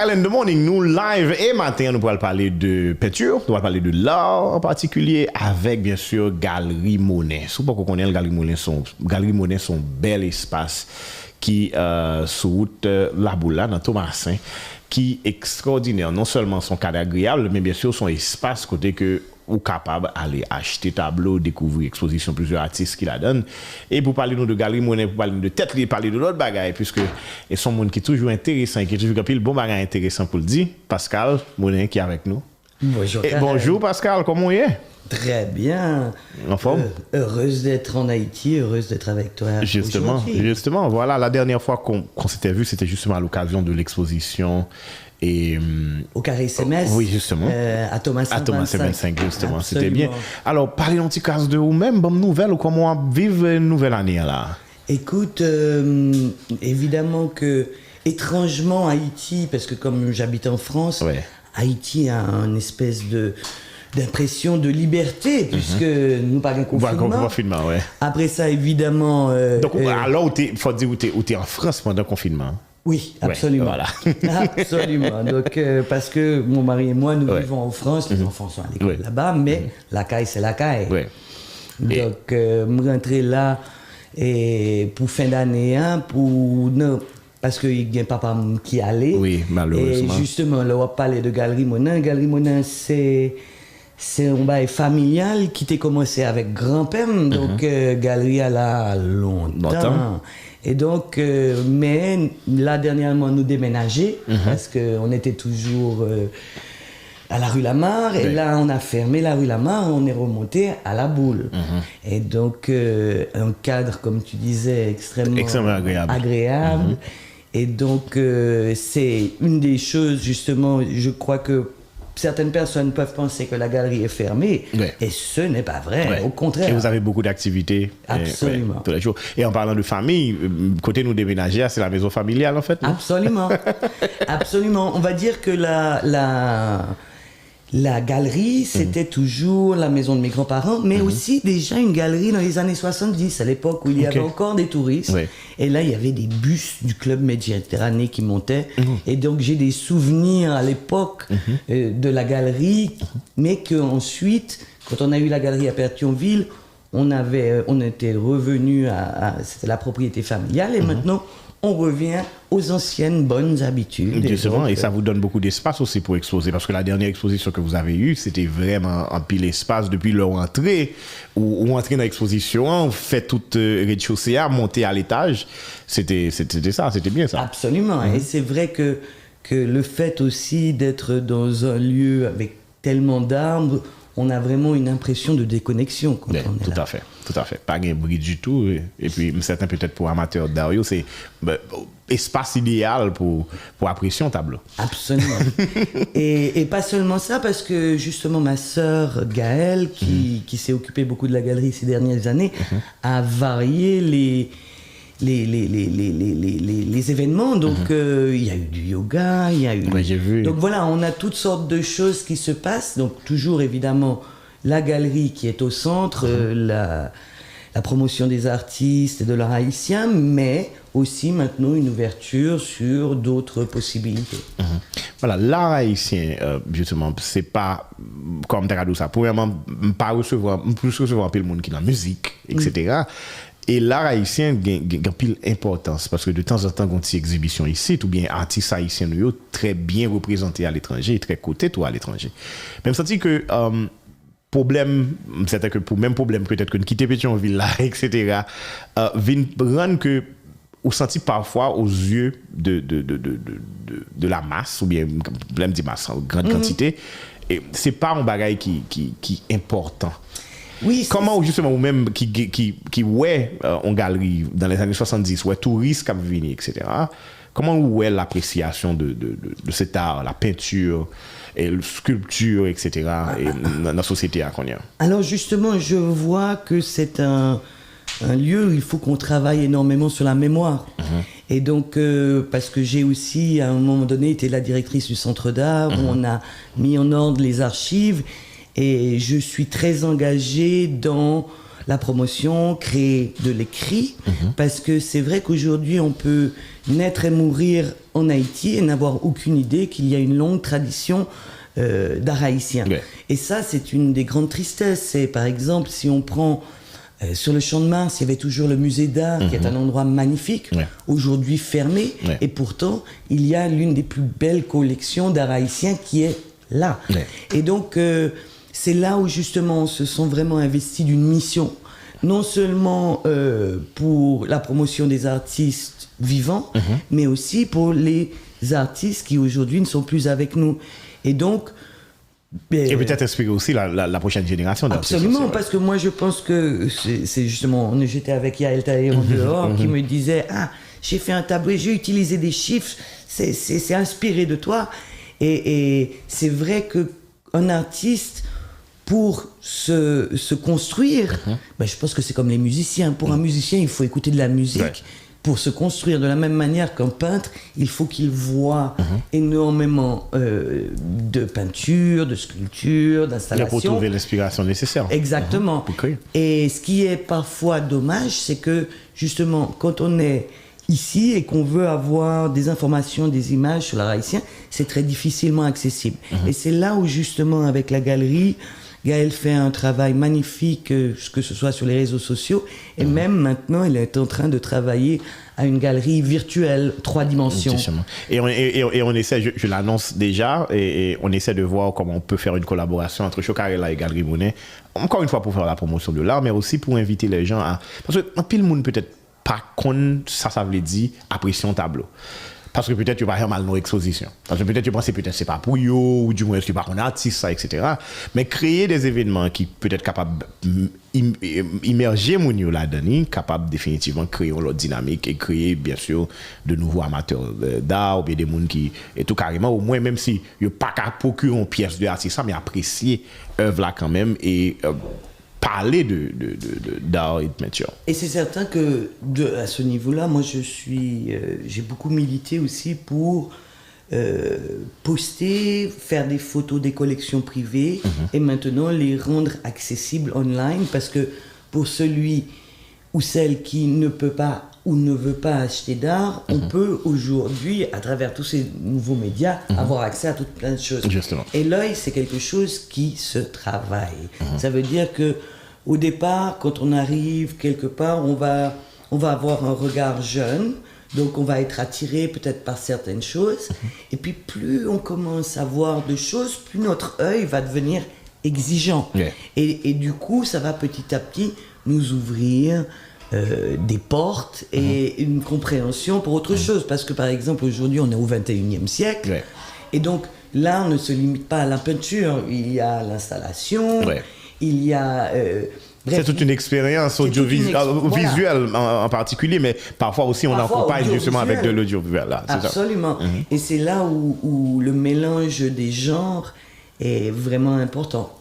Style in the Morning, nous live et matin, nous pourrons parler de peinture, nous pourrons parler de l'art en particulier avec bien sûr Galerie Monet. Si vous ne connaissez pas Galerie Monet, son bel espace qui sur route La Boula dans Thomasin, qui est extraordinaire. Non seulement son cadre agréable, mais bien sûr son espace côté que ou capable d'aller acheter tableau, découvrir exposition, plusieurs artistes qui la donnent. Et pour parler de Galerie Monet, pour parler de tête, parler de l'autre bagaille, puisque ils sont monde qui est toujours intéressant, qui est toujours un bon bagage intéressant pour le dire. Pascal Monet qui est avec nous. Bonjour. Et bonjour Pascal, comment il est? Très bien. En forme? Heureuse d'être en Haïti, heureuse d'être avec toi. Justement, voilà, la dernière fois qu'on s'était vu, c'était justement à l'occasion de l'exposition. Et, au Carré SMS, oui, justement. À Thomas 25, justement. C'était bien. Alors, parlez un petit casse de vous-même, bonne nouvelle, ou comment vivre une nouvelle année là? Écoute, évidemment que, étrangement, Haïti, parce que comme j'habite en France, ouais. Haïti a une espèce d'impression de liberté, puisque nous pas un confinement. Ouais. Après ça, évidemment... Donc, alors, il faut dire où tu es en France pendant le confinement. Oui, absolument. Ouais, voilà. Absolument. Donc, parce que mon mari et moi, nous vivons en France, les enfants sont à l'école là-bas, mais la caille, c'est la caille. Ouais. Donc, me rentrer là et pour fin d'année, parce qu'il y a un papa qui allait. Oui, malheureusement. Et justement, là, on va parler de Galerie Monet. Galerie Monet, c'est un bail familial qui a commencé avec grand-père. Donc, Galerie a là longtemps. Et donc, mais là, dernièrement, nous déménager parce qu'on était toujours à la rue Lamar. Et là, on a fermé la rue Lamar, on est remonté à la Boule. Et donc, un cadre, comme tu disais, extrêmement agréable. Et donc, c'est une des choses, justement, je crois que certaines personnes peuvent penser que la galerie est fermée, et ce n'est pas vrai, au contraire. Et vous avez beaucoup d'activités. Absolument. Tous les jours. Et en parlant de famille, côté nous déménager, c'est la maison familiale en fait, non? Absolument. Absolument. On va dire que la galerie, c'était toujours la maison de mes grands-parents, mais aussi déjà une galerie dans les années 70, à l'époque où il y avait encore des touristes. Et là, il y avait des bus du Club Méditerranée qui montaient. Et donc, j'ai des souvenirs à l'époque de la galerie, mais qu'ensuite, quand on a eu la galerie à Pétionville, on était revenu c'était la propriété familiale, et maintenant, on revient aux anciennes bonnes habitudes. Justement, et ça vous donne beaucoup d'espace aussi pour exposer, parce que la dernière exposition que vous avez eue, c'était vraiment un pile espace depuis leur entrée, ou entrer dans l'exposition, fait toute rez-de-chaussée, monter à l'étage. C'était ça, c'était bien ça. Absolument, et c'est vrai que le fait aussi d'être dans un lieu avec tellement d'arbres, on a vraiment une impression de déconnexion quand on est là. Tout à fait. Pas de bruit du tout. Et puis, certains peut-être pour amateurs d'art, c'est espace idéal pour apprécier un tableau. Absolument. et pas seulement ça, parce que justement ma sœur Gaëlle, qui s'est occupée beaucoup de la galerie ces dernières années, a varié les événements. Donc il y a eu du yoga, il y a eu... j'ai vu. Donc voilà, on a toutes sortes de choses qui se passent. Donc toujours évidemment la galerie qui est au centre, la promotion des artistes et de l'art haïtien, mais aussi maintenant une ouverture sur d'autres possibilités. Voilà, l'art haïtien, justement, c'est pas comme tu as dit ça. Premièrement, plus recevoir un peu le monde qui est dans la musique, etc. Et l'art haïtien a pile importance parce que de temps en temps, quand il y a une exhibition ici, ou bien artistes haïtiens très bien représentés à l'étranger, très cotés à l'étranger. Même senti que problème, c'est que pour même problème peut-être que nous quitter Pétionville là, etc. Vient rendre que on sentit parfois aux yeux de la masse ou bien problème de masse en grande quantité, et c'est pas un bagage qui est important. Oui, comment justement ou même qui ouais en galerie dans les années 70 ouais touristes qui viennent etc. Comment ouais l'appréciation de cet art, la peinture et la sculpture etc. et dans la société à Konya? Alors justement, je vois que c'est un lieu où il faut qu'on travaille énormément sur la mémoire. Et donc, parce que j'ai aussi, à un moment donné, été la directrice du Centre d'art, où on a mis en ordre les archives, et je suis très engagée dans la promotion, créer de l'écrit, parce que c'est vrai qu'aujourd'hui, on peut naître et mourir en Haïti et n'avoir aucune idée qu'il y a une longue tradition d'art haïtien. Ouais. Et ça, c'est une des grandes tristesses. C'est, par exemple, si on prend sur le Champ de Mars, il y avait toujours le musée d'art, qui est un endroit magnifique, aujourd'hui fermé, et pourtant, il y a l'une des plus belles collections d'art haïtien qui est là. Et donc, c'est là où justement on se sent vraiment investi d'une mission, non seulement pour la promotion des artistes vivants, mais aussi pour les artistes qui aujourd'hui ne sont plus avec nous. Et donc, et peut-être inspirer aussi la prochaine génération d'artistes. Absolument, parce que moi je pense que c'est justement, j'étais avec Yael Tahir en dehors qui me disait, ah, j'ai fait un tableau, j'ai utilisé des chiffres, c'est inspiré de toi. Et c'est vrai qu'un artiste, pour se construire, ben, je pense que c'est comme les musiciens. Pour un musicien, il faut écouter de la musique. Pour se construire de la même manière qu'un peintre, il faut qu'il voit énormément de peinture, de sculpture, d'installation. Pour trouver l'inspiration nécessaire. Exactement. Et ce qui est parfois dommage, c'est que justement, quand on est ici et qu'on veut avoir des informations, des images sur l'art haïtien, c'est très difficilement accessible. Et c'est là où justement, avec la galerie, Gaëlle fait un travail magnifique, que ce soit sur les réseaux sociaux, et même maintenant, elle est en train de travailler à une galerie virtuelle, 3 dimensions. Et on essaie, je l'annonce déjà, et on essaie de voir comment on peut faire une collaboration entre Chocarella et Galerie Monet, encore une fois pour faire la promotion de l'art, mais aussi pour inviter les gens à... Parce que pile monde peut-être pas qu'on ça veut dire apprécier un tableau. Parce que peut-être tu vas faire mal nos expositions. Parce que peut-être tu penses que peut-être c'est pas pour eux, ou du moins tu pas un artiste, ça, etc. Mais créer des événements qui peut être capables d'immerger mon yo là-dedans, capables définitivement de créer une autre dynamique et créer bien sûr de nouveaux amateurs d'art ou bien des gens qui et tout carrément au moins même si yo pas qu'à procurer une pièce de artiste mais apprécier œuvre là quand même et parler d'art et de peinture. Et c'est certain que à ce niveau-là, moi j'ai beaucoup milité aussi pour poster, faire des photos des collections privées et maintenant les rendre accessibles online parce que pour celui ou celle qui ne peut pas ou ne veut pas acheter d'art, on peut aujourd'hui, à travers tous ces nouveaux médias, avoir accès à toutes plein de choses. Justement. Et l'œil, c'est quelque chose qui se travaille. Ça veut dire que au départ, quand on arrive quelque part, on va avoir un regard jeune, donc on va être attiré peut-être par certaines choses. Et puis plus on commence à voir de choses, plus notre œil va devenir exigeant. Et du coup, ça va petit à petit nous ouvrir des portes et une compréhension pour autre chose. Parce que par exemple, aujourd'hui, on est au 21e siècle. Et donc, l'art ne se limite pas à la peinture. Il y a l'installation, il y a... c'est toute une expérience audiovisuelle en particulier, mais parfois aussi on accompagne justement avec de l'audiovisuel. Absolument. Ça. Et c'est là où le mélange des genres est vraiment important.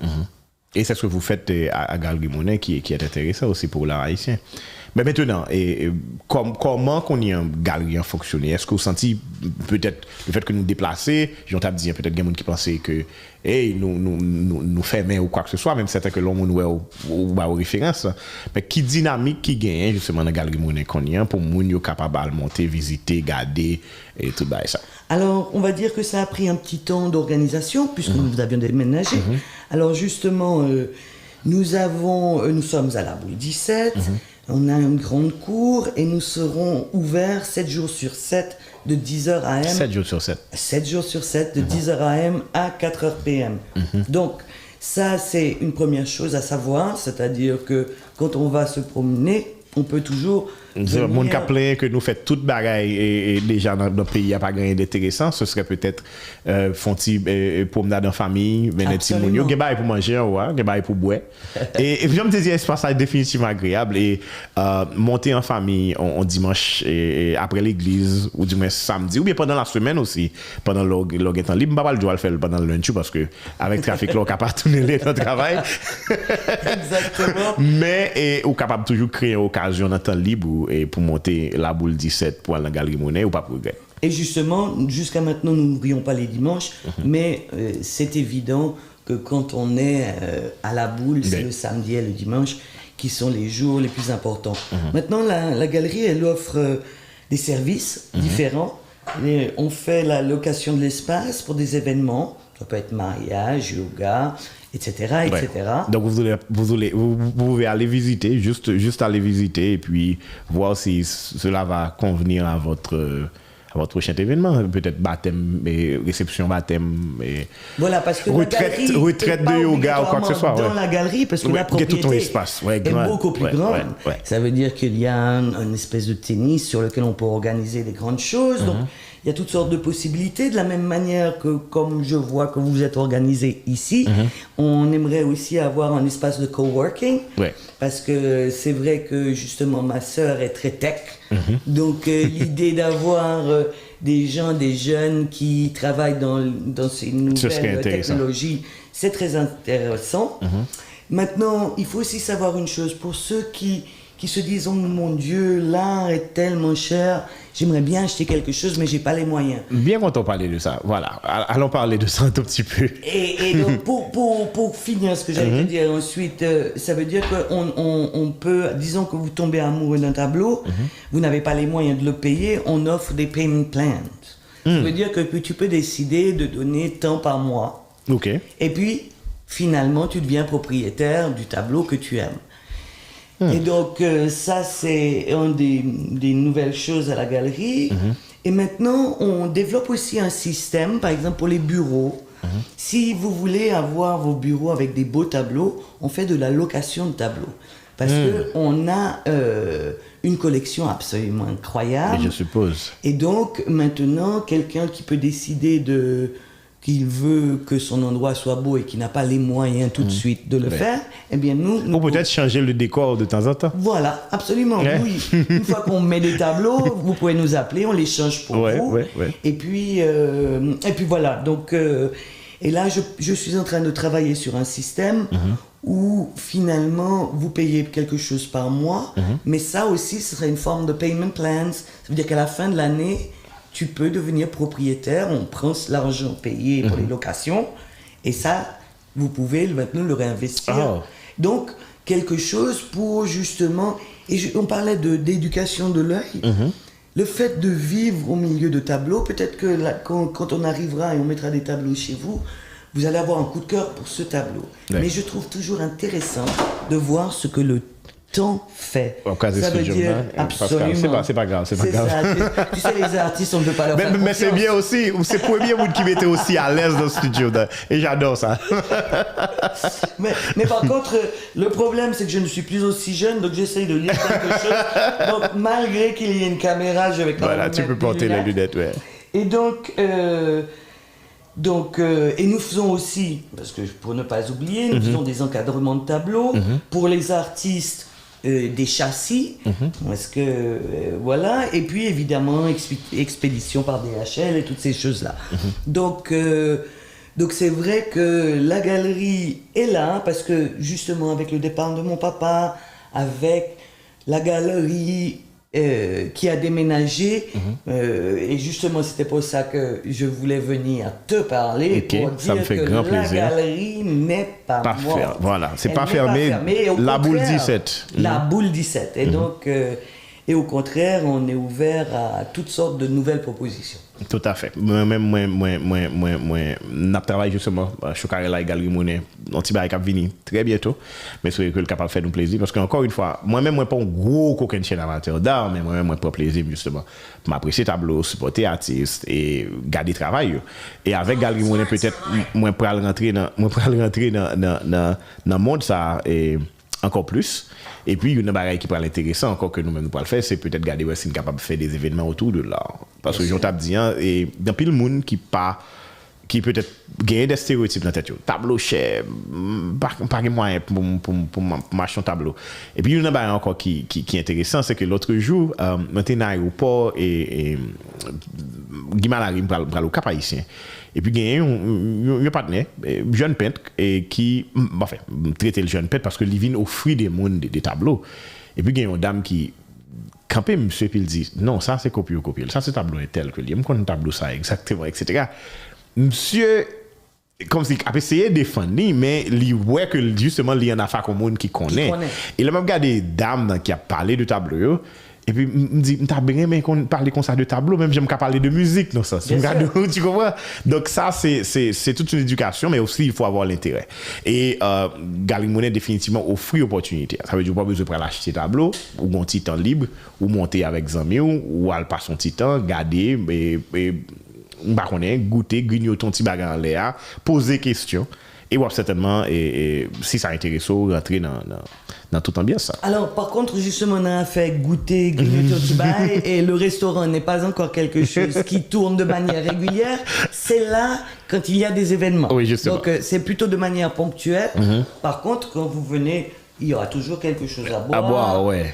Et c'est ce que vous faites à Galerie Monet qui est intéressant aussi pour l'art haïtien. Mais maintenant, comment qu'on y a une galerie en fonctionner? Est-ce que vous sentez peut-être le fait que nous déplacer, j'en tape dire peut-être qu'il y a des gens qui pensaient que nous fermer ou quoi que ce soit, même certains que l'on nous aux références. Mais qui dynamique qui gagne justement dans la Galerie Monet qu'on y a pour nous être capable de monter, visiter, garder et tout ça? Alors, on va dire que ça a pris un petit temps d'organisation puisque nous avions déménagé. Alors justement, nous sommes à la boule 17. On a une grande cour et nous serons ouverts 7 jours sur 7 de 10h AM. 7 jours sur 7. 7 jours sur 7 de 10h AM à 4h PM. Donc, ça, c'est une première chose à savoir, c'est-à-dire que quand on va se promener, on peut toujours... Le monde qui a plein que nous fait toute bagaille et déjà dans notre pays, il n'y a pas rien d'intéressant. Ce serait peut-être font-ils promenade en famille, venir petit moun yo, geba pour manger, geba pour boire. Et je me disais, espace définitivement agréable et monter en famille en dimanche et après l'église ou du moins samedi ou bien pendant la semaine aussi, pendant le temps libre, pas le jour à le faire pendant le lunch parce que avec trafic là, on capable tourner notre travail. Exactement. Mais on capable toujours créer une occasion dans temps libre et pour monter la boule 17 pour aller dans la Galerie Monet ou pas pour regretter. Et justement, jusqu'à maintenant, nous n'ouvrions pas les dimanches, mais c'est évident que quand on est à la boule, c'est le samedi et le dimanche qui sont les jours les plus importants. Maintenant, la galerie, elle offre des services différents. Et on fait la location de l'espace pour des événements. Ça peut être mariage, yoga, etc. etc. Donc vous pouvez aller visiter, juste aller visiter et puis voir si cela va convenir à votre prochain événement, peut-être baptême, réception baptême, voilà, parce que retraite de yoga ou quoi que ce soit. Dans la galerie, parce que la propriété tout ton espace, est beaucoup plus grande. Ça veut dire qu'il y a une espèce de tennis sur lequel on peut organiser des grandes choses. Donc, il y a toutes sortes de possibilités. De la même manière que, comme je vois que vous êtes organisé ici, on aimerait aussi avoir un espace de coworking. Parce que c'est vrai que, justement, ma sœur est très tech. Donc, l'idée d'avoir des jeunes qui travaillent dans ces nouvelles technologies, c'est très intéressant. Maintenant, il faut aussi savoir une chose. Pour ceux qui se disent « Oh mon Dieu, l'art est tellement cher, j'aimerais bien acheter quelque chose, mais j'ai pas les moyens. » Bien content de parler de ça. Voilà, allons parler de ça un tout petit peu. Et donc, pour finir ce que j'allais te dire ensuite, ça veut dire qu'on peut, disons que vous tombez amoureux d'un tableau, vous n'avez pas les moyens de le payer, on offre des payment plans. Ça veut dire que tu peux décider de donner tant par mois. Et puis, finalement, tu deviens propriétaire du tableau que tu aimes. Et donc, ça, c'est une des nouvelles choses à la galerie. Et maintenant, on développe aussi un système, par exemple, pour les bureaux. Si vous voulez avoir vos bureaux avec des beaux tableaux, on fait de la location de tableaux. Parce qu'on a une collection absolument incroyable. Je suppose. Et donc, maintenant, quelqu'un qui peut décider qu'il veut que son endroit soit beau et qui n'a pas les moyens tout de suite de le faire, eh bien nous ou peut-être changer le décor de temps en temps. Voilà, absolument, oui. Une fois qu'on met des tableaux, vous pouvez nous appeler, on les change pour vous. Et puis voilà, donc... et là, je suis en train de travailler sur un système où finalement, vous payez quelque chose par mois, mais ça aussi, ce serait une forme de payment plans. Ça veut dire qu'à la fin de l'année, tu peux devenir propriétaire, on prend l'argent payé pour les locations, et ça, vous pouvez maintenant le réinvestir. Donc, quelque chose pour justement... Et on parlait d'éducation de l'œil. Le fait de vivre au milieu de tableaux, peut-être que quand on arrivera et on mettra des tableaux chez vous, vous allez avoir un coup de cœur pour ce tableau. Mais je trouve toujours intéressant de voir ce que le temps fait. Ça veut dire absolument. C'est pas grave, c'est pas grave. Ça, tu sais, les artistes, on ne peut pas leur faire mais c'est bien aussi, c'est le premier monde qui m'était aussi à l'aise dans le studio. Et j'adore ça. mais par contre, le problème, c'est que je ne suis plus aussi jeune, donc j'essaye de lire quelque chose. Donc, malgré qu'il y ait une caméra, je vais quand même. Voilà, tu peux porter les lunettes, Et donc, et nous faisons aussi, parce que pour ne pas oublier, nous faisons des encadrements de tableaux pour les artistes. Des châssis, parce que voilà, et puis évidemment expédition par DHL et toutes ces choses-là. Donc c'est vrai que la galerie est là parce que justement avec le départ de mon papa, avec la galerie qui a déménagé, et justement c'était pour ça que je voulais venir te parler pour dire que la galerie n'est pas morte. Voilà, c'est pas fermé. La boule 17. La boule 17. Et donc, et au contraire, on est ouvert à toutes sortes de nouvelles propositions. Tout à fait. Moi-même, je travaille justement chez Carrela et Galerie Monet, on t'y va venir très bientôt, mais c'est que le capable de faire nous plaisir, parce qu'encore une fois, moi-même, moi pas un gros coquin chaîne amateur d'art, mais moi-même, moi prends plaisir justement, m'apprécier tableau, supporter artistes et garder le travail. Et avec Galerie Monet, peut-être, moi, pour rentrer dans le monde, ça, et encore plus. Et puis, une bagaille qui parle intéressant encore que nous-mêmes nous pourrons le faire, c'est peut-être garder si nous sommes capables de faire des événements autour de l'art. Parce que j'en tape dit, et dans le monde qui peut-être gagne des stéréotypes dans la tête. Tableau cher, pas de moyens pour m'acheter un tableau. Et puis, une bagaille encore qui est intéressant, c'est que l'autre jour, j'étais dans l'aéroport et Guy Malary me parle au Cap Haïtien. Et puis, il y a un partenaire, jeune peintre, et qui, enfin, traiter le jeune peintre parce que il vient offrir des mondes, des tableaux. Et puis, il y a une dame qui campait, monsieur, puis il dit, non, ça c'est copier. Ça c'est tableau est tel que il me connaît un tableau, ça exactement, etc. Monsieur comme si a essayé de défendre mais il voit que justement il y en a pas monde qui connaît et là même regardé dame qui a parlé de tableau et puis me dit m'ta bien mais qu'on parler comme ça de tableau même j'aime qu'à parler de musique non ça tu comprends donc ça c'est toute une éducation mais aussi il faut avoir l'intérêt et Galerie Monnaie définitivement offre opportunité ça veut dire pas besoin de l'acheter tableau ou un petit temps libre ou monter avec amis ou aller passer son petit temps garder et bah connaît goûter grignoter ton petit bagage en l'air poser question et certainement et si ça intéresse rentrer dans toute ambiance ça. Alors par contre justement on a fait goûter grignoter au petit bail et le restaurant n'est pas encore quelque chose qui tourne de manière régulière, c'est là quand il y a des événements. Oui, justement. Donc c'est plutôt de manière ponctuelle. Par contre quand vous venez il y aura toujours quelque chose à boire. À boire, ouais.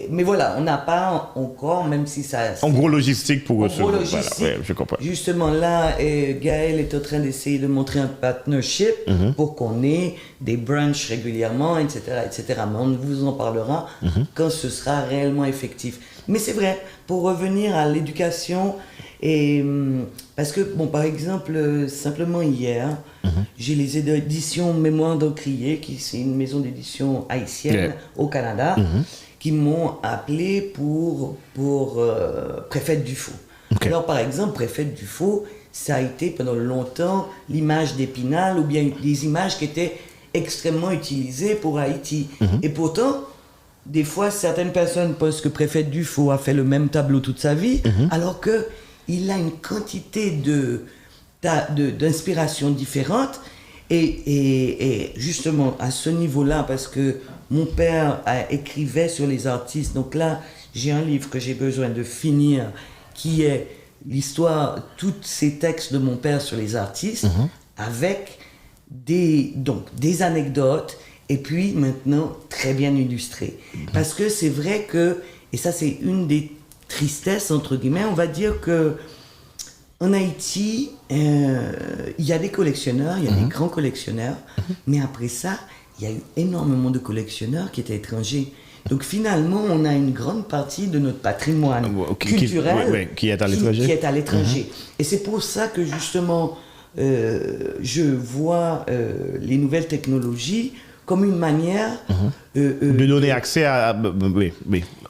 Mais voilà, on n'a pas encore, même si ça... En gros logistique pour recevoir. En gros logistique. Voilà, ouais, je comprends. Justement, là, Gaël est en train d'essayer de montrer un partnership pour qu'on ait des brunchs régulièrement, etc., etc. Mais on vous en parlera quand ce sera réellement effectif. Mais c'est vrai, pour revenir à l'éducation, parce que, bon, par exemple, simplement hier, j'ai les éditions Mémoire d'Encrier, qui c'est une maison d'édition haïtienne au Canada, qui m'ont appelé pour Préfète Dufaux. Alors, par exemple, Préfète Dufaux, ça a été pendant longtemps l'image d'Épinal ou bien des images qui étaient extrêmement utilisées pour Haïti. Et pourtant, des fois, certaines personnes pensent que Préfète Dufaux a fait le même tableau toute sa vie, alors qu'il a une quantité d'inspiration différente. Et justement, à ce niveau-là, parce que mon père écrivait sur les artistes, donc là, j'ai un livre que j'ai besoin de finir, qui est l'histoire, tous ces textes de mon père sur les artistes, avec des anecdotes, et puis maintenant, très bien illustrées. Parce que c'est vrai que, et ça c'est une des tristesses, entre guillemets, on va dire que en Haïti, il y a des collectionneurs, il y a des grands collectionneurs, mais après ça, il y a eu énormément de collectionneurs qui étaient étrangers. Donc finalement, on a une grande partie de notre patrimoine culturel qui est à l'étranger. Et c'est pour ça que justement, je vois les nouvelles technologies comme une manière de donner accès à...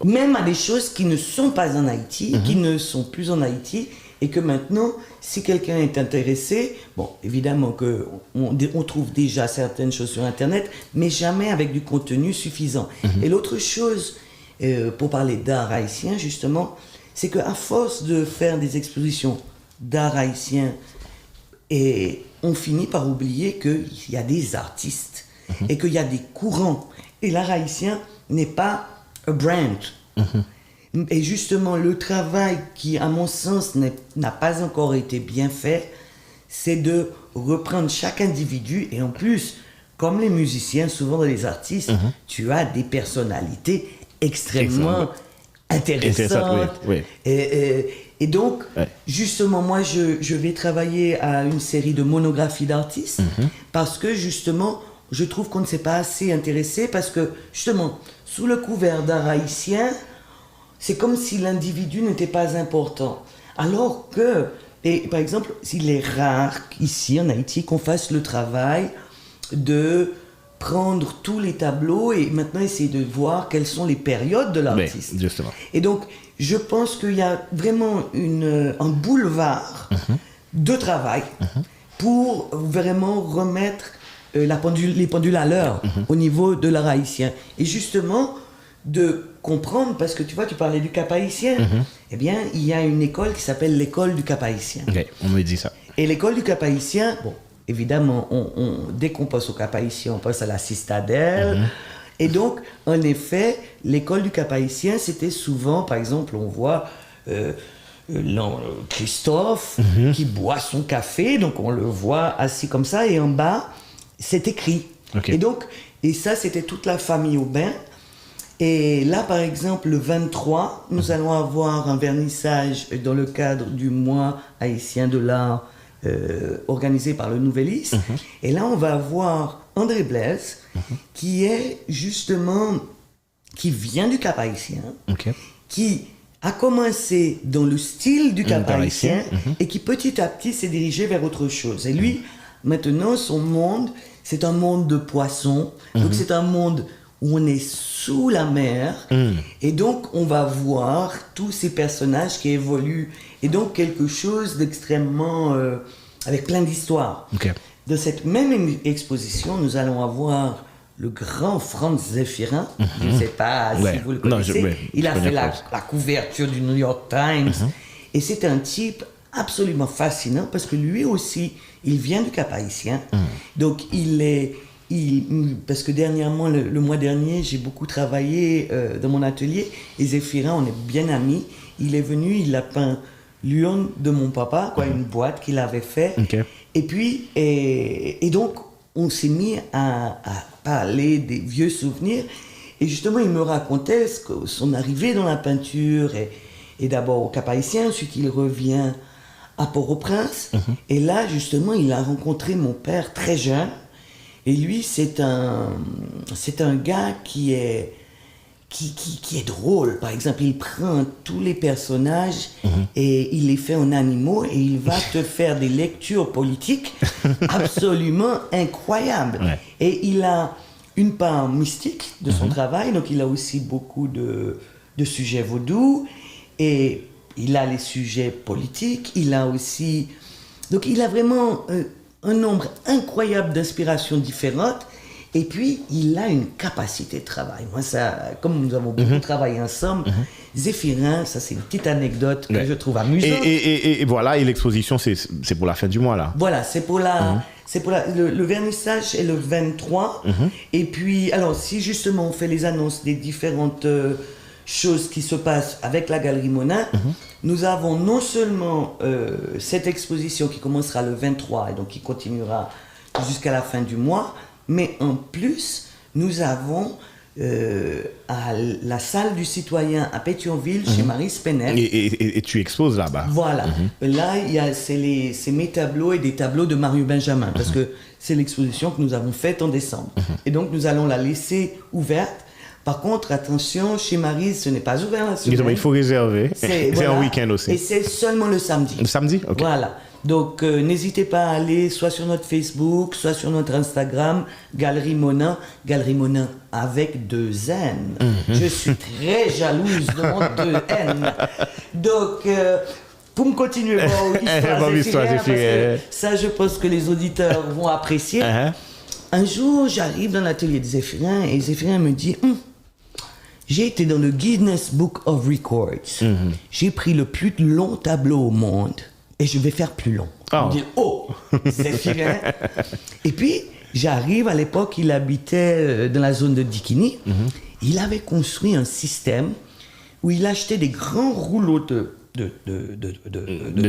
même à des choses qui ne sont pas en Haïti, qui ne sont plus en Haïti, et que maintenant, si quelqu'un est intéressé, bon, évidemment qu'on trouve déjà certaines choses sur Internet, mais jamais avec du contenu suffisant. Et l'autre chose, pour parler d'art haïtien, justement, c'est qu'à force de faire des expositions d'art haïtien, et on finit par oublier qu'il y a des artistes, et qu'il y a des courants. Et l'art haïtien n'est pas un brand. Et justement, le travail qui, à mon sens, n'a pas encore été bien fait, c'est de reprendre chaque individu. Et en plus, comme les musiciens, souvent dans les artistes, tu as des personnalités extrêmement intéressantes. Et donc, justement, moi, je vais travailler à une série de monographies d'artistes parce que, justement, je trouve qu'on ne s'est pas assez intéressé parce que, justement, sous le couvert d'art haïtien, c'est comme si l'individu n'était pas important. Alors que, et par exemple, il est rare ici en Haïti qu'on fasse le travail de prendre tous les tableaux et maintenant essayer de voir quelles sont les périodes de l'artiste. Et donc, je pense qu'il y a vraiment un boulevard de travail pour vraiment remettre les pendules à l'heure au niveau de l'art haïtien. Et justement, de comprendre, parce que tu vois, tu parlais du Cap haïtien, eh bien, il y a une école qui s'appelle l'école du Cap haïtien. On me dit ça. Et l'école du Cap haïtien, bon, évidemment, dès qu'on pense au Cap haïtien, on pense à la Citadelle. Et donc, en effet, l'école du Cap haïtien, c'était souvent, par exemple, on voit Christophe qui boit son café, donc on le voit assis comme ça, et en bas, c'est écrit. Et donc, et ça, c'était toute la famille Aubin. Et là, par exemple, le 23, nous allons avoir un vernissage dans le cadre du mois haïtien de l'art organisé par le Nouveliste. Et là, on va avoir André Blaise, qui est justement, qui vient du Cap haïtien, qui a commencé dans le style du Cap haïtien Cap-Haïtien, et qui petit à petit s'est dirigé vers autre chose. Et lui, maintenant, son monde, c'est un monde de poissons. Donc c'est un monde où on est sous la mer. Et donc on va voir tous ces personnages qui évoluent. Et donc quelque chose d'extrêmement... avec plein d'histoires. Ok. Dans cette même exposition, nous allons avoir le grand Franz Zéphirin. Je ne sais pas si vous le connaissez. Il a fait la couverture du New York Times. Et c'est un type absolument fascinant parce que lui aussi, il vient du Cap haïtien. Donc parce que dernièrement, le mois dernier, j'ai beaucoup travaillé dans mon atelier. Et Zéphirin, on est bien amis. Il est venu, il a peint l'urne de mon papa, une boîte qu'il avait fait. Okay. Et puis, et donc, on s'est mis à parler des vieux souvenirs. Et justement, il me racontait son arrivée dans la peinture. Et d'abord au Cap haïtien, ensuite il revient à Port-au-Prince. Et là, justement, il a rencontré mon père très jeune. Et lui, c'est un gars qui est drôle. Par exemple, il prend tous les personnages et il les fait en animaux et il va te faire des lectures politiques absolument incroyables. Ouais. Et il a une part mystique de son travail, donc il a aussi beaucoup de sujets vaudous et il a les sujets politiques, il a aussi... Donc il a vraiment un nombre incroyable d'inspirations différentes. Et puis, il a une capacité de travail. Moi, ça, comme nous avons beaucoup travaillé ensemble, Zéphirin, ça c'est une petite anecdote que je trouve amusante. Et voilà, et l'exposition, c'est pour la fin du mois, là. Voilà, c'est pour le vernissage est le 23. Et puis, alors, si justement on fait les annonces des différentes choses qui se passent avec la Galerie Monin, nous avons non seulement cette exposition qui commencera le 23 et donc qui continuera jusqu'à la fin du mois, mais en plus, nous avons à la salle du citoyen à Pétionville, chez Marie Spenel. Et tu exposes là-bas. Voilà. Là, c'est mes tableaux et des tableaux de Mario Benjamin, parce que c'est l'exposition que nous avons faite en décembre. Et donc, nous allons la laisser ouverte. Par contre, attention, chez Marie, ce n'est pas ouvert la semaine. Il faut réserver. C'est un week-end aussi. Et c'est seulement le samedi. Le samedi? Ok. Voilà. Donc, n'hésitez pas à aller soit sur notre Facebook, soit sur notre Instagram, Galerie Monin avec 2 N. Je suis très jalouse de mon 2 N. Donc, pour me continuer, l'histoire Zéphirin, ça, je pense que les auditeurs vont apprécier. Un jour, j'arrive dans l'atelier de Zéphirin et Zéphirin me dit j'ai été dans le Guinness Book of Records. J'ai pris le plus long tableau au monde. Et je vais faire plus long. On dit, Zéphirin. Et puis, j'arrive, à l'époque, il habitait dans la zone de Dikini. Il avait construit un système où il achetait des grands rouleaux de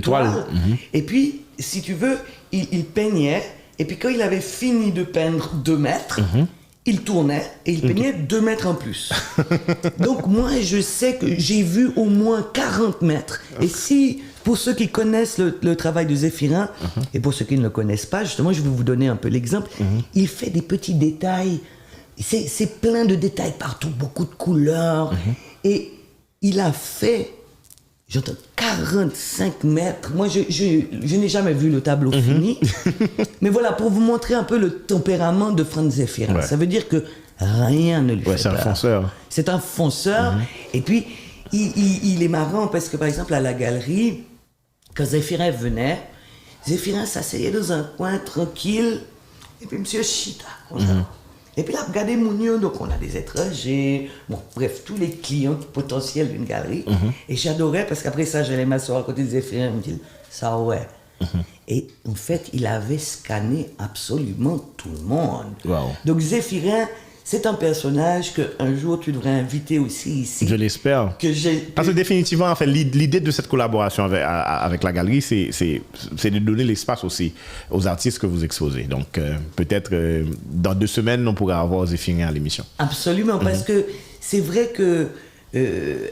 toile. Et puis, si tu veux, il peignait. Et puis, quand il avait fini de peindre 2 mètres, il tournait et il peignait 2 mètres en plus. Donc, moi, je sais que j'ai vu au moins 40 mètres. Et si... Pour ceux qui connaissent le travail de Zéphirin, et pour ceux qui ne le connaissent pas, justement, je vais vous donner un peu l'exemple. Il fait des petits détails. C'est plein de détails partout, beaucoup de couleurs. Et il a fait, j'entends, 45 mètres. Moi, je n'ai jamais vu le tableau fini. Mais voilà, pour vous montrer un peu le tempérament de Franz Zéphirin. Ça veut dire que rien ne lui fait peur. C'est un fonceur. C'est un fonceur. Et puis, il est marrant parce que, par exemple, à la galerie, quand Zéphirin venait, Zéphirin s'asseyait dans un coin tranquille, et puis monsieur Chita, et puis là, regardez Mounio, donc on a des étrangers, bon, bref, tous les clients potentiels d'une galerie, et j'adorais parce qu'après ça, j'allais m'asseoir à côté de Zéphirin, et me dire, ça ouais. Et en fait, il avait scanné absolument tout le monde. Wow. Donc Zéphirin, c'est un personnage qu'un jour tu devrais inviter aussi ici. Je l'espère. Parce que définitivement, en fait, l'idée de cette collaboration avec la galerie, c'est de donner l'espace aussi aux artistes que vous exposez. Donc, peut-être dans 2 semaines, on pourra avoir Zéphirin à l'émission. Absolument, parce que c'est vrai que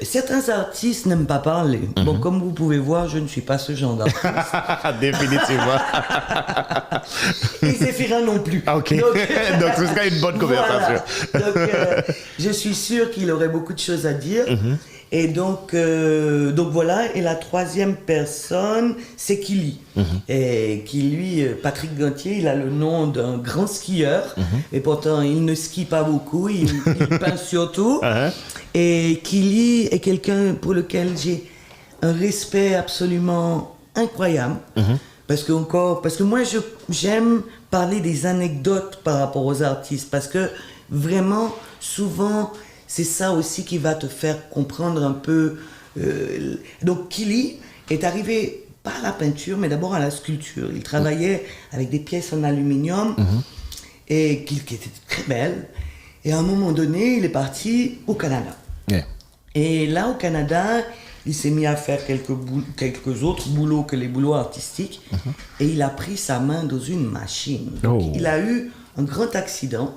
certains artistes n'aiment pas parler. Bon, comme vous pouvez voir, je ne suis pas ce genre d'artiste. Définitivement. Et Zéphirin non plus. Ok. Donc ce sera une bonne conversation. Voilà. Donc, je suis sûr qu'il aurait beaucoup de choses à dire. Et donc voilà. Et la troisième personne, c'est Kili. Et qui, lui, Patrick Gantier, il a le nom d'un grand skieur. Et pourtant, il ne skie pas beaucoup. Il peint surtout. Et Kili est quelqu'un pour lequel j'ai un respect absolument incroyable. Parce que moi, j'aime parler des anecdotes par rapport aux artistes. Parce que vraiment, souvent, c'est ça aussi qui va te faire comprendre un peu. Donc, Kili est arrivé pas à la peinture, mais d'abord à la sculpture. Il travaillait avec des pièces en aluminium et qui étaient très belles. Et à un moment donné, il est parti au Canada. Et là, au Canada, il s'est mis à faire quelques autres boulots que les boulots artistiques. Et il a pris sa main dans une machine. Donc, il a eu un grand accident.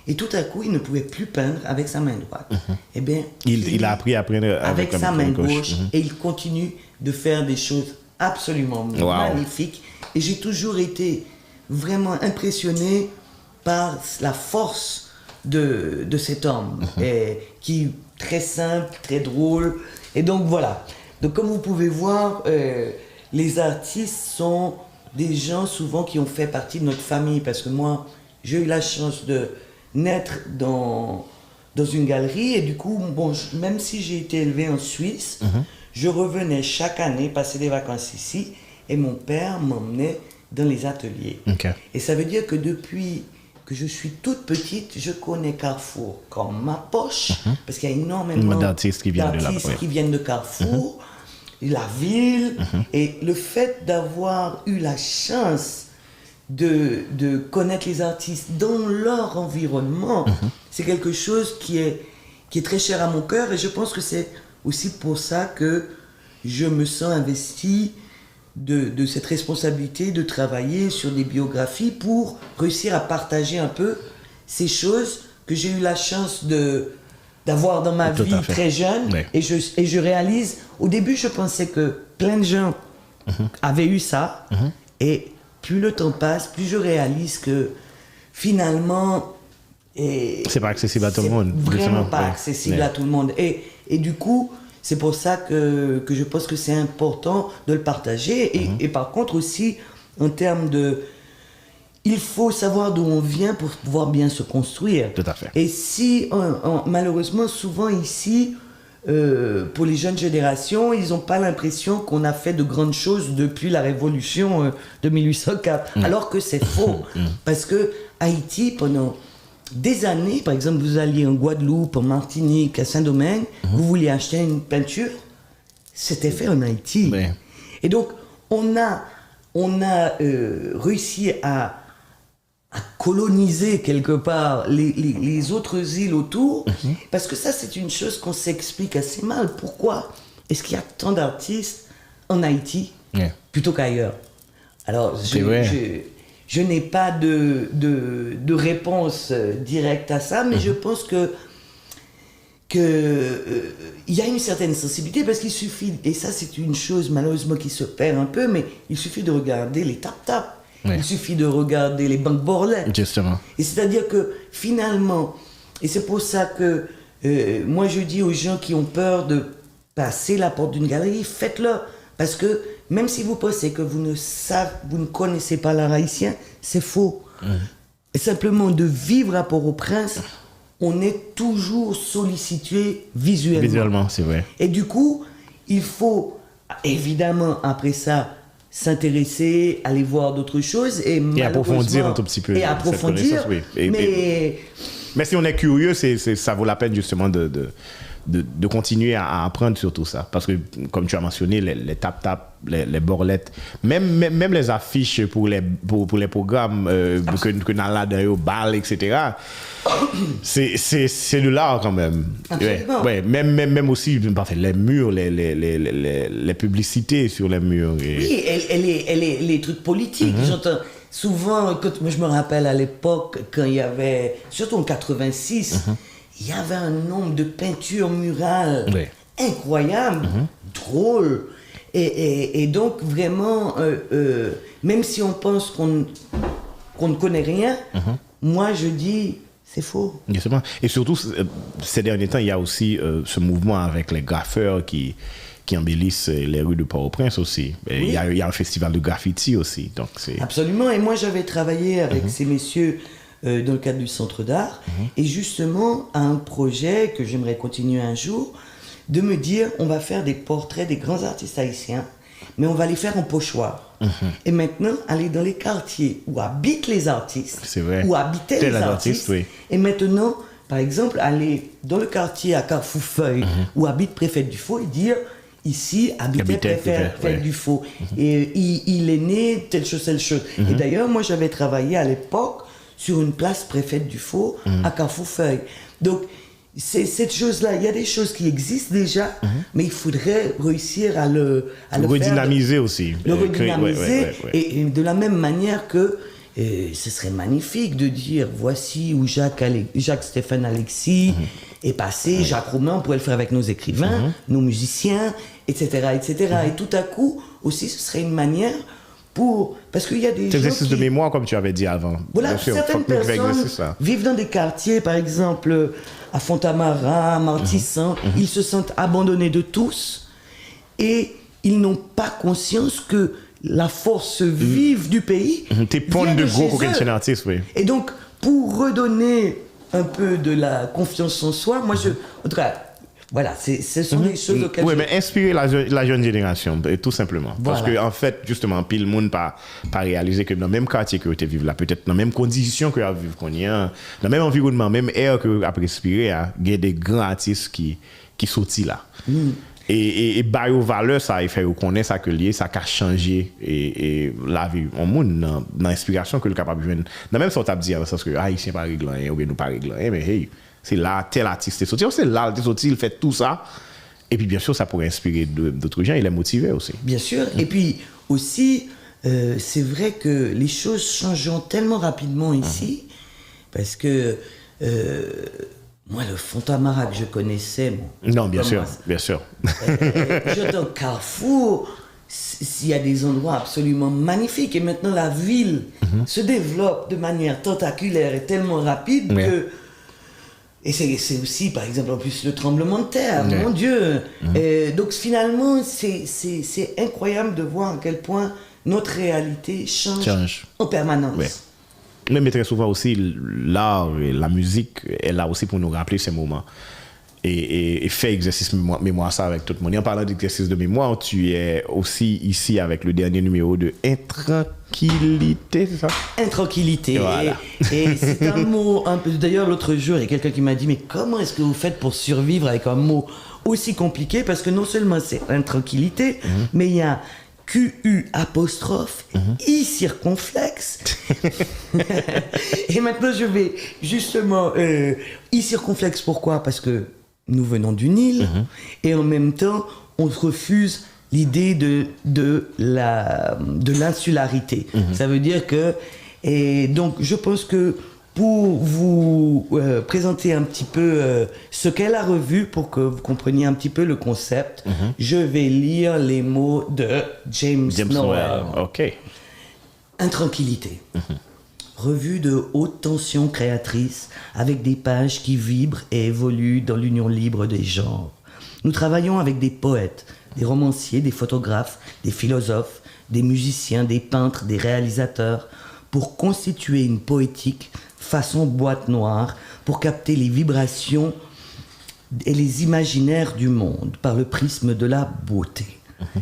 Et tout à coup, il ne pouvait plus peindre avec sa main droite. Eh bien, il a appris à peindre avec sa main gauche. Et il continue de faire des choses absolument magnifiques. Et j'ai toujours été vraiment impressionné par la force de cet homme, et qui est très simple, très drôle. Et donc voilà. Donc comme vous pouvez voir, les artistes sont des gens souvent qui ont fait partie de notre famille. Parce que moi, j'ai eu la chance de naître dans une galerie. Et du coup, bon, même si j'ai été élevé en Suisse, je revenais chaque année passer des vacances ici. Et mon père m'emmenait dans les ateliers. Et ça veut dire que depuis que je suis toute petite, je connais Carrefour comme ma poche, parce qu'il y a énormément d'artistes qui viennent de Carrefour, la ville, et le fait d'avoir eu la chance de connaître les artistes dans leur environnement, c'est quelque chose qui est très cher à mon cœur, et je pense que c'est aussi pour ça que je me sens investi de cette responsabilité de travailler sur des biographies pour réussir à partager un peu ces choses que j'ai eu la chance d'avoir dans ma vie très jeune. Et je réalise, au début je pensais que plein de gens avaient eu ça, et plus le temps passe, plus je réalise que finalement c'est pas accessible à tout le monde. Vraiment pas accessible à tout le monde. Et du coup, c'est pour ça que je pense que c'est important de le partager. Et par contre aussi, en termes de... Il faut savoir d'où on vient pour pouvoir bien se construire. Tout à fait. Et si, malheureusement, souvent ici, pour les jeunes générations, ils n'ont pas l'impression qu'on a fait de grandes choses depuis la révolution de 1804. Alors que c'est faux. Parce que Haïti, pendant des années, par exemple, vous alliez en Guadeloupe, en Martinique, à Saint-Domingue, vous vouliez acheter une peinture, c'était fait en Haïti. Et donc, on a réussi à coloniser quelque part les autres îles autour, parce que ça, c'est une chose qu'on s'explique assez mal. Pourquoi est-ce qu'il y a tant d'artistes en Haïti plutôt qu'ailleurs? Alors, je n'ai pas de réponse directe à ça, mais je pense que il y a une certaine sensibilité, parce qu'il suffit, et ça c'est une chose malheureusement qui se perd un peu, mais il suffit de regarder les tap-tap, il suffit de regarder les banques borlais. Justement. Et c'est-à-dire que finalement, et c'est pour ça que moi je dis aux gens qui ont peur de passer la porte d'une galerie, faites-le. Parce que même si vous pensez que vous ne connaissez pas l'art haïtien, c'est faux. Et simplement de vivre à Port-au-Prince, on est toujours sollicité visuellement. Visuellement, c'est vrai. Et du coup, il faut évidemment après ça s'intéresser, aller voir d'autres choses et approfondir un tout petit peu. Et approfondir. Mais si on est curieux, ça vaut la peine justement de continuer à apprendre sur tout ça. Parce que, comme tu as mentionné, les tap-tap, les borlettes, même les affiches pour les programmes que nous avons au bal, etc., c'est de l'art quand même. Absolument. Même aussi, les murs, les publicités sur les murs. Oui, et les trucs politiques. J'entends souvent, moi je me rappelle à l'époque, quand il y avait, surtout en 86, il y avait un nombre de peintures murales incroyable, drôle. Et donc vraiment, même si on pense qu'on ne connaît rien, moi je dis, C'est faux. Exactement. Et surtout, ces derniers temps, il y a aussi ce mouvement avec les graffeurs qui embellissent les rues de Port-au-Prince aussi. Oui. Il y a un festival de graffiti aussi. Donc Absolument. Et moi, j'avais travaillé avec ces messieurs dans le cadre du Centre d'art. Et justement, à un projet que j'aimerais continuer un jour, de me dire, on va faire des portraits des grands artistes haïtiens, mais on va les faire en pochoir. Et maintenant, aller dans les quartiers où habitent les artistes, où habitaient les artistes, oui. Et maintenant, par exemple, aller dans le quartier à Carrefour-Feuille, où habite Préfète Dufaux, et dire, ici, habitait Préfète Dufaux. Et il est né, telle chose. Et d'ailleurs, moi, j'avais travaillé à l'époque sur une place Préfète Dufaux à Carrefour-Feuille. Donc, c'est cette chose-là, il y a des choses qui existent déjà, mais il faudrait réussir à le redynamiser aussi. Le redynamiser, et de la même manière que ce serait magnifique de dire voici où Jacques-Stéphane Alexis est passé, Jacques Romain, on pourrait le faire avec nos écrivains, nos musiciens, etc. Et tout à coup, aussi, ce serait une manière parce qu'il y a des gens exercice de mémoire, comme tu avais dit avant. Voilà, certaines personnes vivent dans des quartiers, par exemple, à Fontamara, à Martissan, ils se sentent abandonnés de tous et ils n'ont pas conscience que la force vive du pays t'es point de gros qu'aucun artiste, oui. Et donc, pour redonner un peu de la confiance en soi, moi, en tout cas, voilà, ce sont des choses auxquelles... Oui, mais inspirer la jeune génération, tout simplement. Voilà. Parce qu'en fait, justement, puis le monde pas réalisé que dans le même quartier que tu vivre là, peut-être dans les mêmes conditions que tu vivre qu'on y a, dans le même environnement, même air que tu as respiré, il y a des grands artistes qui sortent là. Et bailler aux valeurs, ça il fait reconnaître ça que lié, ça a changé et la vie en monde dans l'inspiration que le capable de jouer. Dans même sorte à dire, parce que haïtien pas réglant, ou bien nous pas réglant, mais hey, c'est là, tel artiste est sorti. C'est là, il fait tout ça. Et puis, bien sûr, ça pourrait inspirer d'autres gens. Il est motivé aussi. Bien sûr. Et puis, aussi, c'est vrai que les choses changent tellement rapidement ici. Parce que moi, le Fontamara que je connaissais... Non, bien sûr. J'entends Carrefour, il y a des endroits absolument magnifiques. Et maintenant, la ville se développe de manière tentaculaire et tellement rapide que... Et c'est aussi, par exemple, en plus, le tremblement de terre, mon Dieu. Donc, finalement, c'est incroyable de voir à quel point notre réalité change. En permanence. Ouais. Mais très souvent aussi, l'art et la musique est là aussi pour nous rappeler ces moments. Et fait exercice mémoire ça avec tout le monde. Et en parlant d'exercice de mémoire, tu es aussi ici avec le dernier numéro de Intranquillité, c'est ça? Intranquillité. Voilà. Et c'est un mot, d'ailleurs l'autre jour, il y a quelqu'un qui m'a dit, mais comment est-ce que vous faites pour survivre avec un mot aussi compliqué? Parce que non seulement c'est intranquillité, mais il y a QU apostrophe, I circonflexe. Et maintenant je vais justement, I circonflexe, pourquoi? Parce que nous venons du Nil, et en même temps, on refuse l'idée de l'insularité. Ça veut dire que... Et donc, je pense que pour vous présenter un petit peu ce qu'est la revue, pour que vous compreniez un petit peu le concept, je vais lire les mots de James Noel. OK. Intranquillité. Revue de haute tension créatrice, avec des pages qui vibrent et évoluent dans l'union libre des genres. Nous travaillons avec des poètes, des romanciers, des photographes, des philosophes, des musiciens, des peintres, des réalisateurs, pour constituer une poétique façon boîte noire, pour capter les vibrations et les imaginaires du monde par le prisme de la beauté.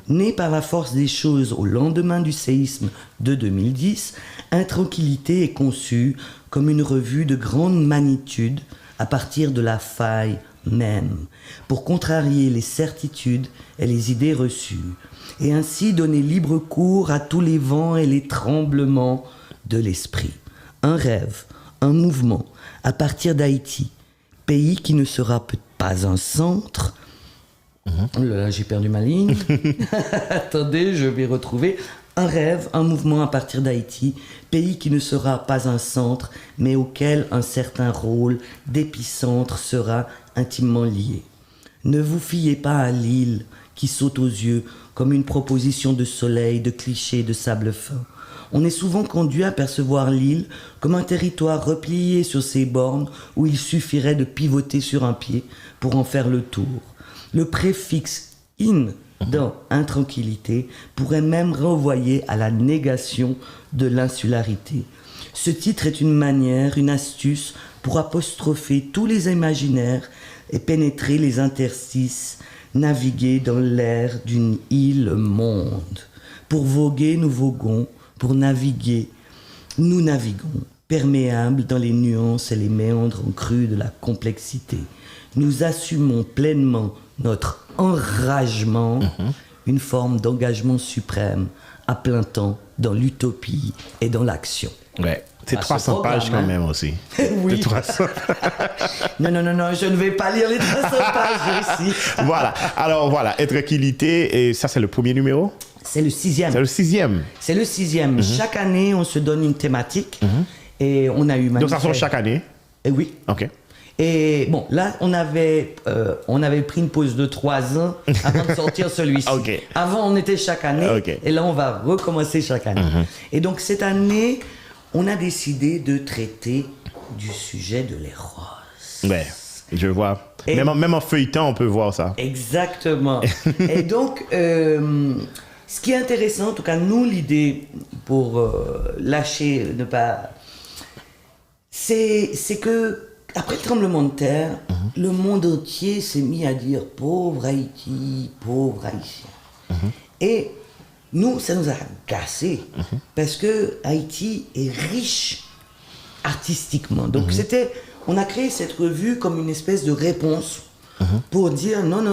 Né par la force des choses au lendemain du séisme de 2010, Intranquillité est conçue comme une revue de grande magnitude à partir de la faille même, pour contrarier les certitudes et les idées reçues, et ainsi donner libre cours à tous les vents et les tremblements de l'esprit. Un rêve, un mouvement, à partir d'Haïti, pays qui ne sera pas un centre. Oh là là, j'ai perdu ma ligne. Attendez, je vais retrouver. Un rêve, un mouvement à partir d'Haïti, pays qui ne sera pas un centre, mais auquel un certain rôle d'épicentre sera intimement lié. Ne vous fiez pas à l'île qui saute aux yeux comme une proposition de soleil, de clichés, de sable fin. on est souvent conduit à percevoir l'île comme un territoire replié sur ses bornes où il suffirait de pivoter sur un pied pour en faire le tour. Le préfixe « in » dans « intranquillité » pourrait même renvoyer à la négation de l'insularité. Ce titre est une manière, une astuce pour apostropher tous les imaginaires et pénétrer les interstices, naviguer dans l'air d'une île-monde. Pour voguer, nous voguons, pour naviguer, nous naviguons, perméables dans les nuances et les méandres crus de la complexité. Nous assumons pleinement notre enragement, une forme d'engagement suprême, à plein temps, dans l'utopie et dans l'action. Ouais. C'est 300 pages quand même aussi. Oui. 300. Non, je ne vais pas lire les 300 pages aussi. Voilà. Alors voilà, Intranquillité, et ça c'est le premier numéro? C'est le 6e. C'est le 6e. C'est le 6e. Chaque année, on se donne une thématique. Et on a eu... Donc ça sort chaque année? Et oui. OK. Et bon, là, on avait pris une pause de 3 ans avant de sortir celui-ci. Okay. Avant, on était chaque année. Okay. Et là, on va recommencer chaque année. Et donc, cette année, on a décidé de traiter du sujet de l'Eros. Ouais, je vois. Même en feuilletant, on peut voir ça. Exactement. Et donc, ce qui est intéressant, en tout cas, nous, l'idée pour lâcher, ne pas... C'est que après le tremblement de terre, le monde entier s'est mis à dire pauvre Haïti, pauvre Haïtien. Et nous, ça nous a agacés parce que Haïti est riche artistiquement. Donc on a créé cette revue comme une espèce de réponse pour dire non.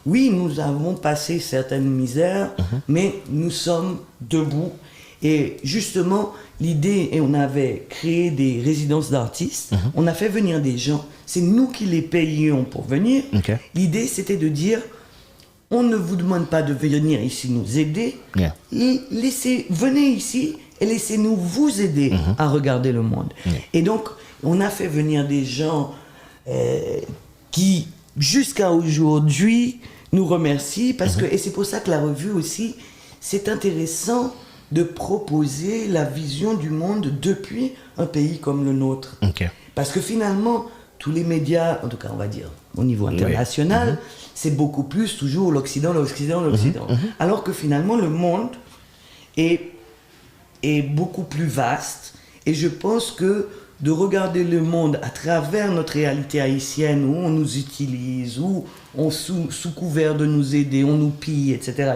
Oui, nous avons passé certaines misères, mais nous sommes debout. Et justement, l'idée, et on avait créé des résidences d'artistes, on a fait venir des gens, c'est nous qui les payions pour venir. Okay. L'idée, c'était de dire, on ne vous demande pas de venir ici nous aider, venez ici et laissez-nous vous aider à regarder le monde. Et donc, on a fait venir des gens qui, jusqu'à aujourd'hui, nous remercient, parce que, et c'est pour ça que la revue aussi, c'est intéressant de proposer la vision du monde depuis un pays comme le nôtre. Okay. Parce que finalement, tous les médias, en tout cas on va dire au niveau international, c'est beaucoup plus toujours l'Occident. Alors que finalement le monde est beaucoup plus vaste. Et je pense que de regarder le monde à travers notre réalité haïtienne, où on nous utilise, où on sous couvert de nous aider, on nous pille, etc.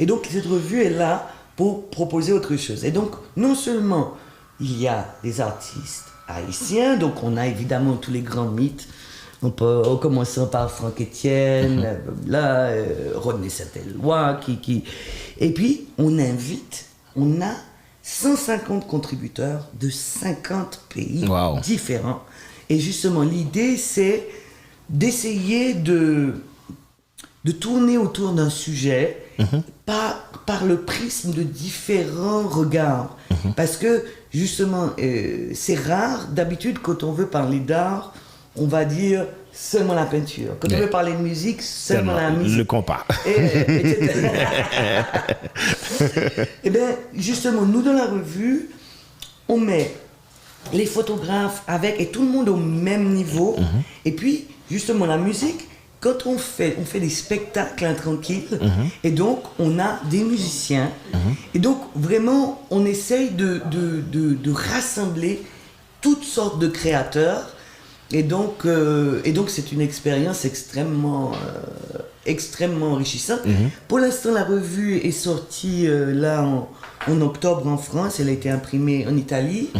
Et donc cette revue est là pour proposer autre chose. Et donc, non seulement il y a des artistes haïtiens, donc on a évidemment tous les grands mythes, en commençant par Franck Etienne, Rodney Saint-Éloi, et puis on a 150 contributeurs de 50 pays différents. Et justement, l'idée, c'est d'essayer de tourner autour d'un sujet par le prisme de différents regards. Parce que, justement, c'est rare. D'habitude, quand on veut parler d'art, on va dire seulement la peinture. Quand on veut parler de musique, seulement la musique. Le compas. Et bien, justement, nous, dans la revue, on met les photographes avec, et tout le monde au même niveau. Et puis, justement, la musique, quand on fait des spectacles intranquilles, et donc on a des musiciens, et donc vraiment on essaye de rassembler toutes sortes de créateurs, et donc c'est une expérience extrêmement enrichissante. Pour l'instant, la revue est sortie là en octobre en France, elle a été imprimée en Italie,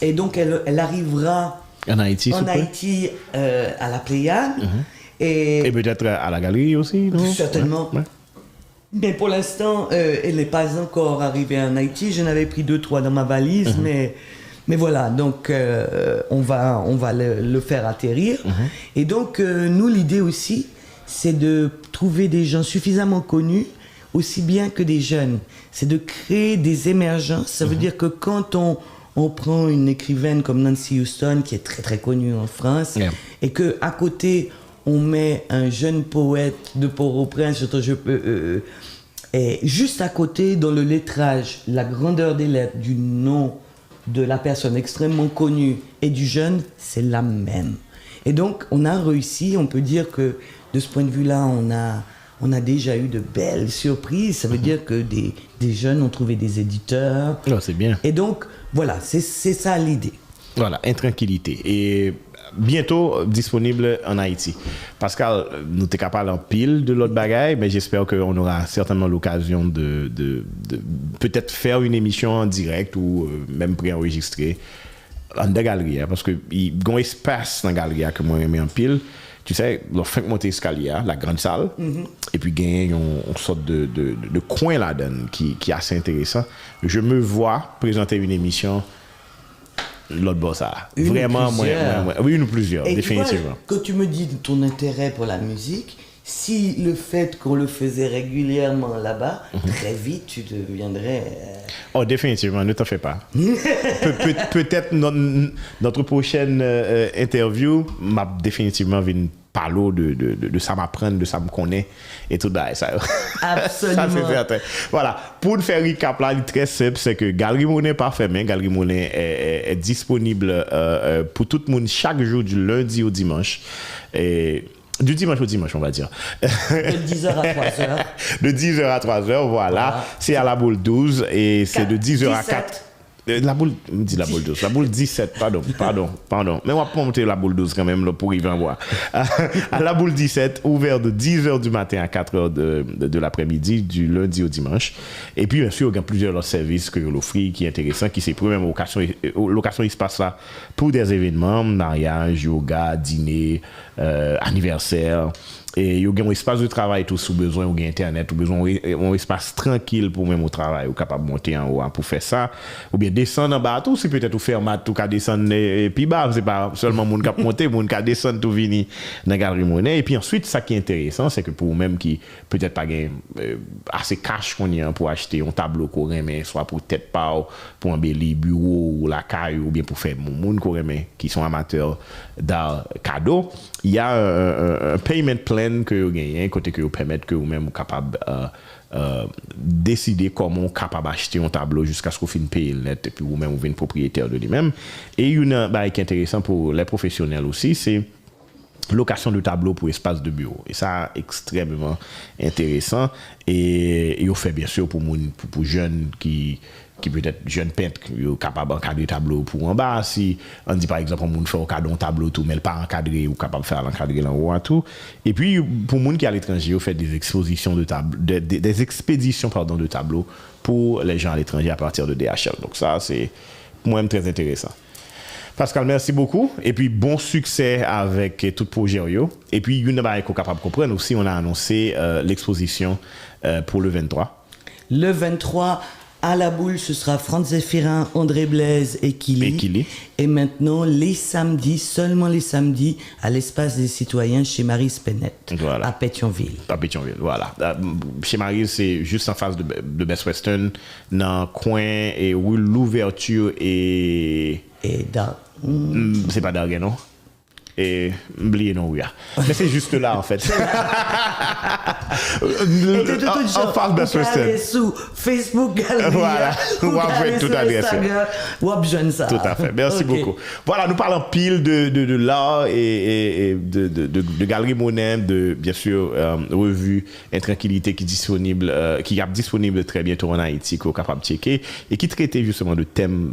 et donc elle arrivera en Haïti à la Pléiade. Et peut-être à la galerie aussi, non? Certainement. Mais pour l'instant, elle n'est pas encore arrivée en Haïti. J'en avais pris 2-3 dans ma valise, mais voilà, donc on va le faire atterrir. Et donc, nous, l'idée aussi, c'est de trouver des gens suffisamment connus, aussi bien que des jeunes. C'est de créer des émergences. Ça veut dire que quand on prend une écrivaine comme Nancy Houston, qui est très très connue en France, et qu'à côté, on met un jeune poète de Port-au-Prince, Et juste à côté, dans le lettrage, la grandeur des lettres du nom de la personne extrêmement connue et du jeune, c'est la même. Et donc, on a réussi, on peut dire que de ce point de vue-là, on a déjà eu de belles surprises. Ça veut dire que des jeunes ont trouvé des éditeurs. Oh, c'est bien. Et donc, voilà, c'est ça l'idée. Voilà, Intranquillité. Et bientôt disponible en Haïti. Pascal, nous sommes capables en pile de l'autre bagaille, mais j'espère qu'on aura certainement l'occasion de peut-être faire une émission en direct ou même préenregistrer en de galerie, parce que il y a un espace dans la galerie que moi j'aime en pile. Tu sais, on fait monter l'escalier, la grande salle, et puis il y a une sorte de coin là-dedans qui est assez intéressant. Je me vois présenter une émission l'autre boss ça. Vraiment, moi. Oui, une ou plusieurs, et définitivement. Tu vois, quand tu me dis ton intérêt pour la musique, si le fait qu'on le faisait régulièrement là-bas, très vite tu deviendrais... Oh, définitivement, ne t'en fais pas. Peut-être notre prochaine interview m'a définitivement vu parler de ça m'apprendre, de ça me connaît et tout ça. Absolument. Ça, c'est certain. Voilà. Pour nous faire recap là, très simple, c'est que Galerie Monet pas fermé. Galerie Monet est disponible pour tout le monde chaque jour du lundi au dimanche. Et du dimanche au dimanche, on va dire. De 10h à 3h. De 10h à 3h, voilà. C'est à la boule 12 et c'est de 10h à 4. La boule 12. La boule 17, pardon. Mais on va pas monter la boule 12 quand même là, pour y venir voir. À la boule 17, ouvert de 10h du matin à 4h de l'après-midi, du lundi au dimanche. Et puis, bien sûr, il y a plusieurs autres services que l'offre qui est intéressant, qui c'est première location espace là pour des événements, mariage, yoga, dîner, anniversaire. Et il y a un espace de travail tout sous besoin, ou internet, ou besoin un espace tranquille pour même au travail, ou capable de monter en haut pour faire ça, ou bien descendre en bas, tout si peut-être ou faire mat, tout qu'à descendre et puis bas, c'est pas seulement mon cap monter, mon cap descendre tout vini dans la Galerie Monet. Et puis ensuite, ça qui est intéressant, c'est que pour même qui peut-être pas gain assez cash qu'on y a pour acheter un tableau qu'on remet, soit pour tête pas, pour embellir bureau ou la caille, ou bien pour faire mon monde qu'on remet, qui sont amateurs d'art cadeau, il y a un payment plan que vous gagnez, côté que vous permettre que vous-même capable décider comment vous capable acheter un tableau jusqu'à ce que vous finissez payer le net et puis vous-même vous venez propriétaire de lui-même. Et une bah, qui est intéressant pour les professionnels aussi, c'est location de tableau pour espace de bureau. Et ça, extrêmement intéressant. Et on fait bien sûr pour jeunes qui peut-être jeune peintre qui est capable d'encadrer tableau pour en bas. Si on dit par exemple, on fait un tableau tout, mais il pas encadré ou capable de faire l'encadrer en haut et tout. Et puis, pour les gens qui sont à l'étranger, on fait des expositions de tableaux, des expéditions de tableaux pour les gens à l'étranger à partir de DHL. Donc ça, c'est pour moi très intéressant. Pascal, merci beaucoup. Et puis, bon succès avec tout projet. Et puis, une chose qu'on est capable de comprendre aussi, on a annoncé l'exposition pour le 23. Le 23, à la boule, ce sera Franz Zéphirin, André Blaise et Kili. Et maintenant, les samedis, seulement les samedis, à l'espace des citoyens chez Marie Spinette, voilà. À Pétionville. À Pétionville, voilà. Chez Marie, c'est juste en face de Best Western, dans le coin et où l'ouverture est... Et c'est pas Darguet, non? Et oubliez non, oui. Mais c'est juste là, en fait. En face de Best Western. Sous Facebook, Galerie. Voilà. On va faire tout adressé. Ça. Tout à fait. Merci beaucoup. Voilà, nous parlons pile de l'art et de Galerie Monet, de, bien sûr, revue Intranquillité qui est disponible très bientôt en Haïti, qu'on est capable de checker, et qui traitait justement de thèmes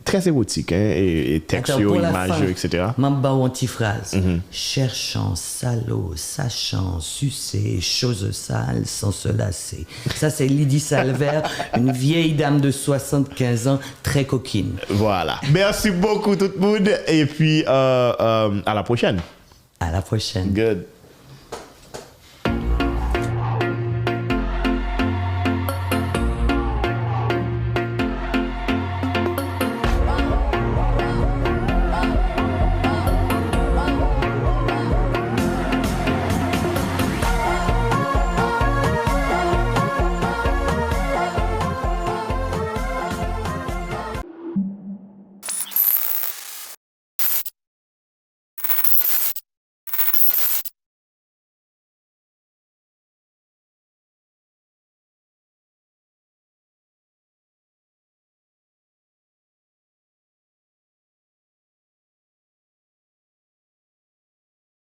très érotiques, hein, et textuels, images, etc. Mamba ou anti-phrase. Cherchant, salaud, sachant, sucer, chose sale, sans se lasser. Ça, c'est Lydie Salver, une vieille dame de 75 ans, très coquine. Voilà. Merci beaucoup, tout le monde. Et puis, à la prochaine. À la prochaine. Good.